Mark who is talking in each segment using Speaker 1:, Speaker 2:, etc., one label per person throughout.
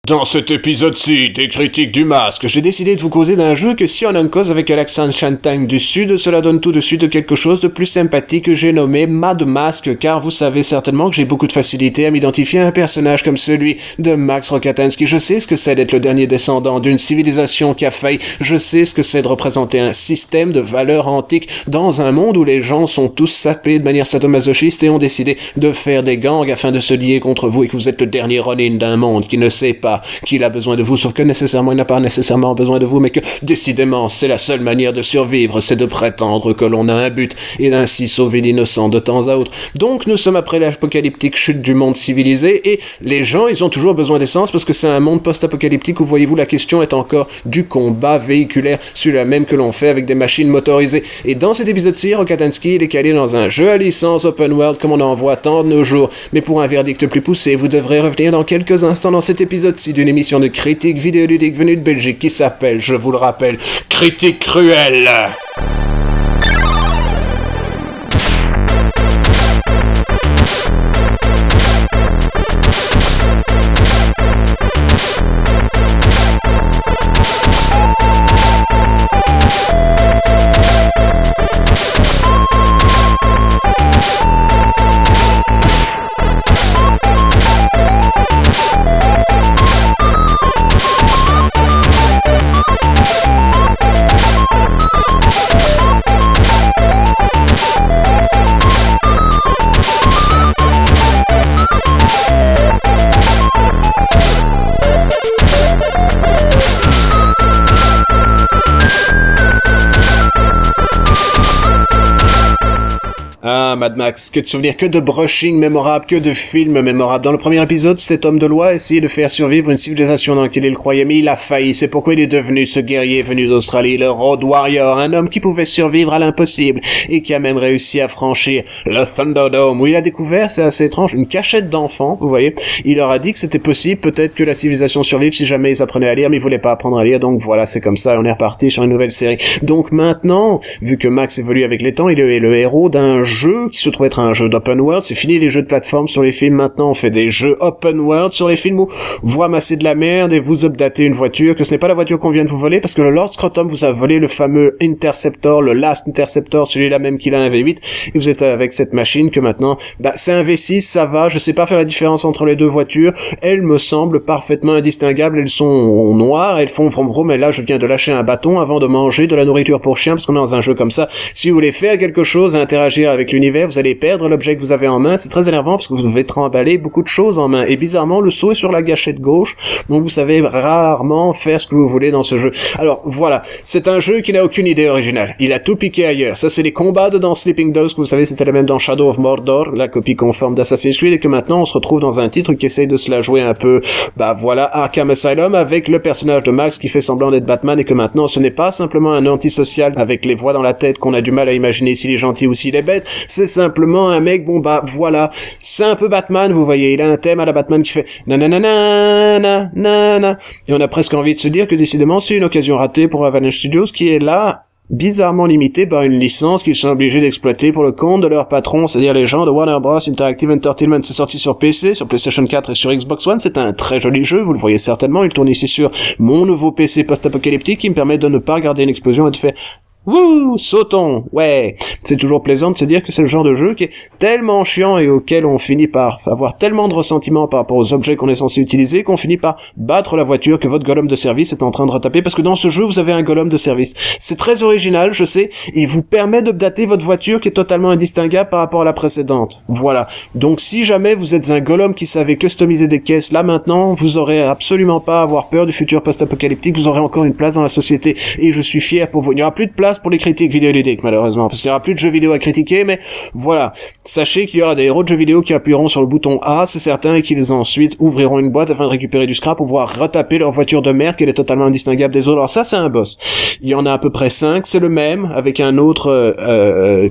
Speaker 1: Dans cet épisode-ci des critiques du masque, j'ai décidé de vous causer d'un jeu que si on a une cause avec l'accent Shantung du Sud, cela donne tout de suite quelque chose de plus sympathique que j'ai nommé Mad Mask, car vous savez certainement que j'ai beaucoup de facilité à m'identifier à un personnage comme celui de Max Rokatansky. Je sais ce que c'est d'être le dernier descendant d'une civilisation qui a failli, je sais ce que c'est de représenter un système de valeurs antiques dans un monde où les gens sont tous sapés de manière sadomasochiste et ont décidé de faire des gangs afin de se lier contre vous et que vous êtes le dernier Ronin d'un monde qui ne sait pas qu'il a besoin de vous, sauf que nécessairement il n'a pas nécessairement besoin de vous, mais que décidément c'est la seule manière de survivre, c'est de prétendre que l'on a un but et d'ainsi sauver l'innocent de temps à autre. Donc nous sommes après l'apocalyptique chute du monde civilisé et les gens ils ont toujours besoin d'essence parce que c'est un monde post-apocalyptique où voyez-vous la question est encore du combat véhiculaire, celui-là même que l'on fait avec des machines motorisées. Et dans cet épisode-ci, Rokatansky il est calé dans un jeu à licence open world comme on en voit tant de nos jours, mais pour un verdict plus poussé, vous devrez revenir dans quelques instants dans cet épisode-ci d'une émission de critique vidéoludique venue de Belgique qui s'appelle, je vous le rappelle, Critique Cruelle. Ah, Mad Max, que de souvenirs, que de brushing mémorables, que de films mémorables. Dans le premier épisode, cet homme de loi essayait de faire survivre une civilisation dans laquelle il croyait, mais il a failli. C'est pourquoi il est devenu ce guerrier venu d'Australie, le Road Warrior, un homme qui pouvait survivre à l'impossible et qui a même réussi à franchir le Thunderdome, où il a découvert, c'est assez étrange, une cachette d'enfants, vous voyez. Il leur a dit que c'était possible, peut-être que la civilisation survive si jamais ils apprenaient à lire, mais ils voulaient pas apprendre à lire, donc voilà, c'est comme ça, on est reparti sur une nouvelle série. Donc maintenant, vu que Max évolue avec les temps, il est le héros d'un jeu qui se trouve être un jeu d'open world. C'est fini les jeux de plateforme sur les films, maintenant on fait des jeux open world sur les films où vous ramassez de la merde et vous updatez une voiture, que ce n'est pas la voiture qu'on vient de vous voler, parce que le Lord Scrotum vous a volé le fameux Interceptor, le Last Interceptor, celui-là même qu'il a un V8, et vous êtes avec cette machine que maintenant, c'est un V6, ça va, je sais pas faire la différence entre les deux voitures, elles me semblent parfaitement indistinguables, elles sont noires, elles font vroom vroom, mais là je viens de lâcher un bâton avant de manger de la nourriture pour chien, parce qu'on est dans un jeu comme ça. Si vous voulez faire quelque chose, interagir avec l'univers, vous allez perdre l'objet que vous avez en main, c'est très énervant parce que vous devez trimballer beaucoup de choses en main, et bizarrement le saut est sur la gâchette gauche, donc vous savez rarement faire ce que vous voulez dans ce jeu. Alors voilà, c'est un jeu qui n'a aucune idée originale, il a tout piqué ailleurs. Ça c'est les combats dans Sleeping Dogs, que vous savez c'était le même dans Shadow of Mordor, la copie conforme d'Assassin's Creed, et que maintenant on se retrouve dans un titre qui essaye de se la jouer un peu, voilà, Arkham Asylum, avec le personnage de Max qui fait semblant d'être Batman, et que maintenant ce n'est pas simplement un antisocial avec les voix dans la tête qu'on a du mal à imaginer s'il est gentil ou s'il est bête, c'est simplement un mec, voilà, c'est un peu Batman, vous voyez, il a un thème à la Batman qui fait nananana, nanana, et on a presque envie de se dire que décidément c'est une occasion ratée pour Avalanche Studios qui est là bizarrement limité par une licence qu'ils sont obligés d'exploiter pour le compte de leur patron, c'est-à-dire les gens de Warner Bros. Interactive Entertainment. C'est sorti sur PC, sur PlayStation 4 et sur Xbox One. C'est un très joli jeu, vous le voyez certainement. Il tourne ici sur mon nouveau PC post-apocalyptique qui me permet de ne pas regarder une explosion et de faire wouh, sautons, ouais. C'est toujours plaisant de se dire que c'est le genre de jeu qui est tellement chiant et auquel on finit par avoir tellement de ressentiment par rapport aux objets qu'on est censé utiliser qu'on finit par battre la voiture que votre golem de service est en train de retaper, parce que dans ce jeu vous avez un golem de service. C'est très original, je sais, il vous permet d'updater votre voiture qui est totalement indistinguable par rapport à la précédente. Voilà. Donc si jamais vous êtes un golem qui savait customiser des caisses, là maintenant, vous aurez absolument pas à avoir peur du futur post-apocalyptique, vous aurez encore une place dans la société, et je suis fier pour vous. Il n'y aura plus de place pour les critiques vidéoludiques malheureusement, parce qu'il n'y aura plus de jeux vidéo à critiquer, mais voilà, sachez qu'il y aura des héros de jeux vidéo qui appuieront sur le bouton A, c'est certain, et qu'ils ensuite ouvriront une boîte afin de récupérer du scrap pour pouvoir retaper leur voiture de merde qu'elle est totalement indistinguable des autres. Alors ça c'est un boss, il y en a à peu près 5, c'est le même avec un autre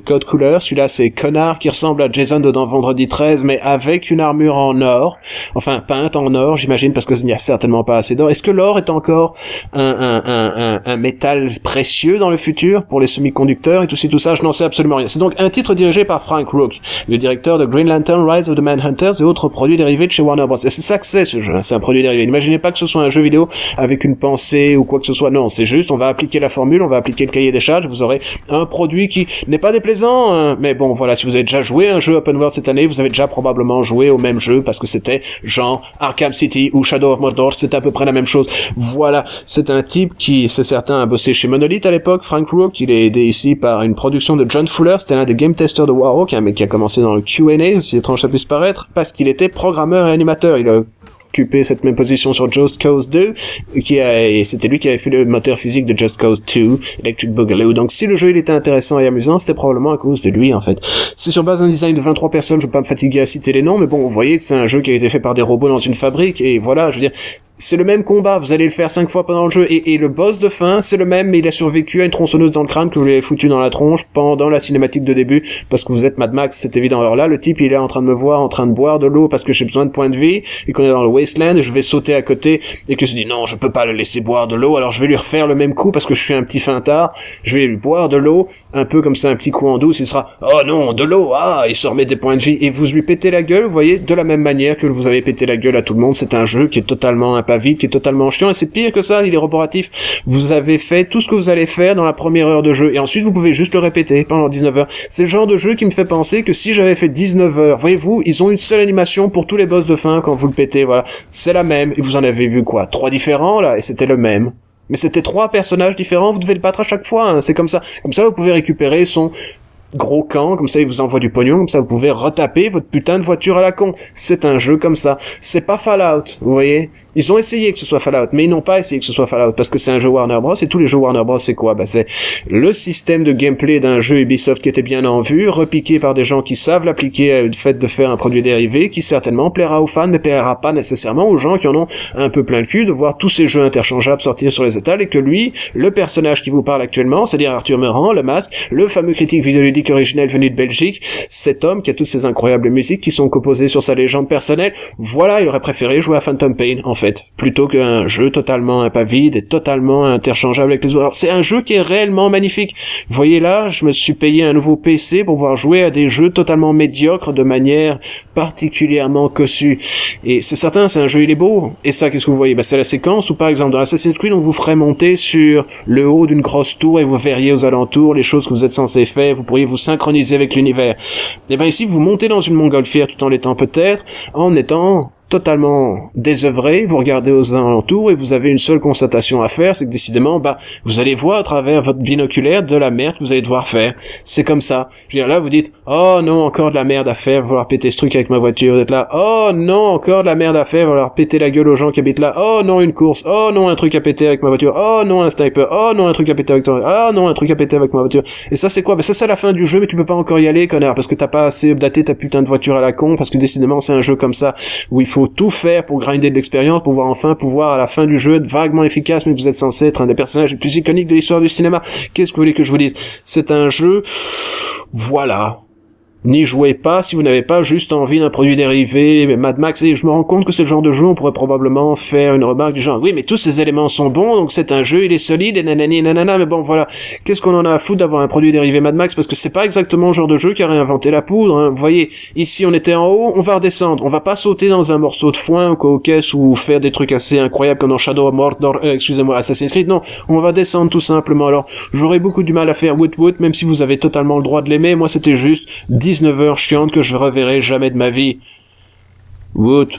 Speaker 1: code couleur. Celui-là c'est Connard qui ressemble à Jason de dans Vendredi 13 mais avec une armure en or, enfin peinte en or j'imagine, parce qu'il n'y a certainement pas assez d'or. Est-ce que l'or est encore un métal précieux dans le futur? voitures, pour les semi-conducteurs et tout ça, je n'en sais absolument rien. C'est donc un titre dirigé par Frank Rook, le directeur de Green Lantern, Rise of the Manhunters et autres produits dérivés de chez Warner Bros. Et c'est ça que c'est ce jeu, hein, c'est un produit dérivé. N'imaginez pas que ce soit un jeu vidéo avec une pensée ou quoi que ce soit, non, c'est juste, on va appliquer la formule, on va appliquer le cahier des charges, vous aurez un produit qui n'est pas déplaisant, hein, mais bon, voilà, si vous avez déjà joué à un jeu open world cette année, vous avez déjà probablement joué au même jeu, parce que c'était genre Arkham City ou Shadow of Mordor, c'était à peu près la même chose. Voilà, c'est un type qui, c'est certain, a bossé chez Monolith à l'époque, Frank Rook, il est aidé ici par une production de John Fuller, c'était l'un des game testers de Warhawk, un mec qui a commencé dans le Q&A, aussi étrange ça puisse paraître, parce qu'il était programmeur et animateur, il a occupé cette même position sur Just Cause 2, et c'était lui qui avait fait le moteur physique de Just Cause 2, Electric Boogaloo. Donc si le jeu il était intéressant et amusant, c'était probablement à cause de lui en fait. C'est sur base d'un design de 23 personnes, je vais pas me fatiguer à citer les noms, mais bon, vous voyez que c'est un jeu qui a été fait par des robots dans une fabrique, et voilà, je veux dire, c'est le même combat, vous allez le faire 5 fois pendant le jeu, et le boss de fin, c'est le même, mais il a survécu à une tronçonneuse dans le crâne que vous lui avez foutu dans la tronche pendant la cinématique de début, parce que vous êtes Mad Max, c'est évident. Alors là, le type, il est en train de me voir, en train de boire de l'eau parce que j'ai besoin de points de vie, et qu'on est dans le wasteland, et je vais sauter à côté, et que je dis non, je peux pas le laisser boire de l'eau, alors je vais lui refaire le même coup parce que je suis un petit feintard, je vais lui boire de l'eau, un peu comme ça, un petit coup en douce, il sera, oh non, de l'eau, ah, il se remet des points de vie, et vous lui pétez la gueule, vous voyez, de la même manière que vous avez pété la gueule à tout le monde. C'est un jeu qui est totalement impavide, qui est totalement chiant, et c'est pire que ça, il est roboratif. Vous avez fait tout ce que vous allez faire dans la première heure de jeu, et ensuite vous pouvez juste le répéter pendant 19 heures. C'est le genre de jeu qui me fait penser que si j'avais fait 19 heures, voyez-vous, ils ont une seule animation pour tous les boss de fin quand vous le pétez, voilà. C'est la même, et vous en avez vu quoi? 3 différents, là, et c'était le même. Mais c'était 3 personnages différents, vous devez le battre à chaque fois, hein. C'est comme ça. Comme ça, vous pouvez récupérer son gros camp, comme ça il vous envoie du pognon, comme ça vous pouvez retaper votre putain de voiture à la con. C'est un jeu comme ça. C'est pas Fallout, vous voyez. Ils ont essayé que ce soit Fallout, mais ils n'ont pas essayé que ce soit Fallout, parce que c'est un jeu Warner Bros, et tous les jeux Warner Bros c'est quoi? Bah c'est le système de gameplay d'un jeu Ubisoft qui était bien en vue, repiqué par des gens qui savent l'appliquer au fait de faire un produit dérivé, qui certainement plaira aux fans, mais plaira pas nécessairement aux gens qui en ont un peu plein le cul de voir tous ces jeux interchangeables sortir sur les étals, et que lui, le personnage qui vous parle actuellement, c'est-à-dire Arthur Meurant, le masque, le fameux critique vidéoludique originel venu de Belgique, cet homme qui a toutes ces incroyables musiques qui sont composées sur sa légende personnelle, voilà, il aurait préféré jouer à Phantom Pain, en fait, plutôt qu'un jeu totalement impavide et totalement interchangeable avec les autres. Alors, c'est un jeu qui est réellement magnifique. Vous voyez là, je me suis payé un nouveau PC pour pouvoir jouer à des jeux totalement médiocres de manière particulièrement cossue. Et c'est certain, c'est un jeu, il est beau. Et ça, qu'est-ce que vous voyez? Bah, c'est la séquence où, par exemple, dans Assassin's Creed, on vous ferait monter sur le haut d'une grosse tour et vous verriez aux alentours les choses que vous êtes censé faire, vous pourriez vous synchroniser avec l'univers. Et ben ici, vous montez dans une montgolfière tout en l'étant peut-être, en étant totalement désœuvré, vous regardez aux alentours et vous avez une seule constatation à faire, c'est que décidément, bah, vous allez voir à travers votre binoculaire de la merde que vous allez devoir faire. C'est comme ça. Je veux dire, là, vous dites, oh non, encore de la merde à faire, vouloir péter ce truc avec ma voiture, vous êtes là, oh non, encore de la merde à faire, vouloir péter la gueule aux gens qui habitent là, oh non, une course, oh non, un truc à péter avec ma voiture, oh non, un sniper, oh non, un truc à péter avec toi, oh non, un truc à péter avec ma voiture. Et ça, c'est quoi? Bah, ça, c'est la fin du jeu, mais tu peux pas encore y aller, connard, parce que t'as pas assez updaté ta putain de voiture à la con, parce que décidément, c'est un jeu comme ça, où il faut tout faire pour grinder de l'expérience, pour enfin pouvoir à la fin du jeu être vaguement efficace, mais vous êtes censé être un des personnages les plus iconiques de l'histoire du cinéma. Qu'est-ce que vous voulez que je vous dise? C'est un jeu, voilà. N'y jouez pas si vous n'avez pas juste envie d'un produit dérivé, Mad Max, et je me rends compte que c'est le genre de jeu, on pourrait probablement faire une remarque du genre, oui, mais tous ces éléments sont bons, donc c'est un jeu, il est solide, et nanani, nanana, mais bon, voilà. Qu'est-ce qu'on en a à foutre d'avoir un produit dérivé Mad Max, parce que c'est pas exactement le genre de jeu qui a réinventé la poudre, hein. Vous voyez, ici on était en haut, on va redescendre, on va pas sauter dans un morceau de foin, ou quoi, aux caisses, ou faire des trucs assez incroyables comme dans Shadow of Mordor, excusez-moi, Assassin's Creed, non, on va descendre tout simplement. Alors, j'aurais beaucoup du mal à faire Woot, même si vous avez totalement le droit de l'aimer, moi c'était juste 19 heures chiantes que je reverrai jamais de ma vie. Woot.